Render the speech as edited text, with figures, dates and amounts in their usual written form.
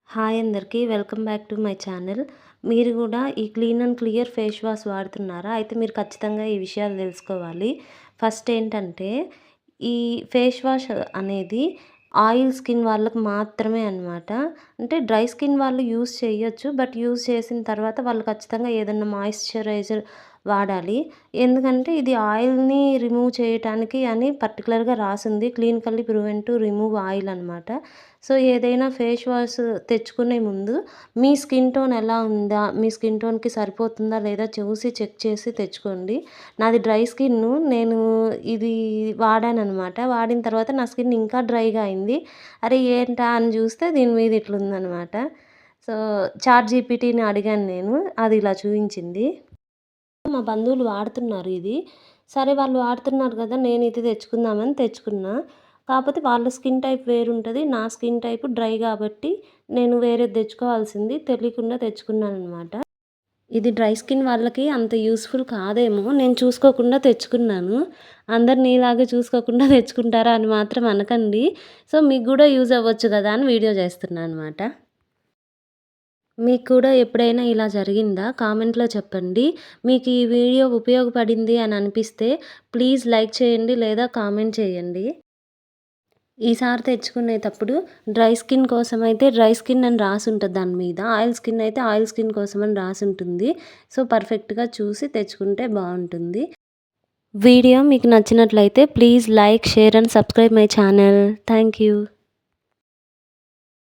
Hi అందరికీ. Welcome back to my channel. మీరు కూడా ఈ clean and clear face wash వాడుతున్నారా? అయితే మీరు ఖచ్చితంగా ఈ విషయాలు తెలుసుకోవాలి. ఫస్ట్ ఏంటంటే, ఈ ఫేస్ వాష్ అనేది ఆయిల్ స్కిన్ వాళ్ళకి మాత్రమే అనమాట. అంటే డ్రై స్కిన్ వాళ్ళు యూజ్ చేయొచ్చు. బట్ యూజ్ చేసిన తర్వాత వాళ్ళు ఖచ్చితంగా ఏదన్నా మాయిశ్చరైజర్ వాడాలి. ఎందుకంటే ఇది ఆయిల్‌ని రిమూవ్ చేయటానికి అని పర్టిక్యులర్‌గా రాసుంది. Clinically proven to remove oil అనమాట. సో, ఏదైనా ఫేస్ వాష్ తెచ్చుకునే ముందు మీ స్కిన్ టోన్ ఎలా ఉందా? మీ స్కిన్ టోన్‌కి సరిపోతుందా లేదా చూసి చెక్ చేసి తెచ్చుకోండి. నాది డ్రై స్కిన్ను. నేను ఇది వాడాననమాట. వాడిన తర్వాత నా స్కిన్ ఇంకా డ్రైగా అయింది. అరే! ఏంటా అని చూస్తే దీని మీద ఇట్లుందనమాట. సో, చాట్ జీపీటీని అడిగాను నేను. అది ఇలా చూయించింది. మా బంధువులు వాడుతున్నారు ఇది. సరే వాళ్ళు వాడుతున్నారు కదా! నేను ఇది తెచ్చుకుందామని తెచ్చుకున్నా. కాపోతే వాళ్ళ స్కిన్ టైప్ వేరుంటది. నా స్కిన్ టైప్ డ్రై గాబట్టి నేను వేరేది తెచ్చుకోవాల్సింది తెలియకుండా తెచ్చుకున్నాననమాట. ఇది డ్రై స్కిన్ వాళ్ళకి అంత యూజ్‌ఫుల్ కాదేమో! నేను చూసుకోకుండా తెచ్చుకున్నాను. అందరు నీలాగే చూసుకోకుండా తెచ్చుకుంటారా అని మాత్రం అనకండి. సో, మీకు గూడా యూజ్ అవ్వచ్చు గదా! అని వీడియో చేస్తున్నా అనమాట. మీకు కూడా ఎప్పుడైనా ఇలా జరిగిందా? కామెంట్‌లో చెప్పండి. మీకు ఈ వీడియో ఉపయోగపడింది అని అనిపిస్తే ప్లీజ్ లైక్ చేయండి లేదా కామెంట్ చేయండి. ఈసారి తెచ్చుకునేటప్పుడు డ్రై స్కిన్ కోసమైతే డ్రై స్కిన్ అని రాసుంటది దాని మీద. ఆయిల్ స్కిన్ అయితే ఆయిల్ స్కిన్ కోసం అని రాసుంటుంది. సో, పర్ఫెక్ట్‌గా చూసి తెచ్చుకుంటే బావుంటుంది. వీడియో మీకు నచ్చినట్లయితే please like, share and subscribe my channel. Thank you.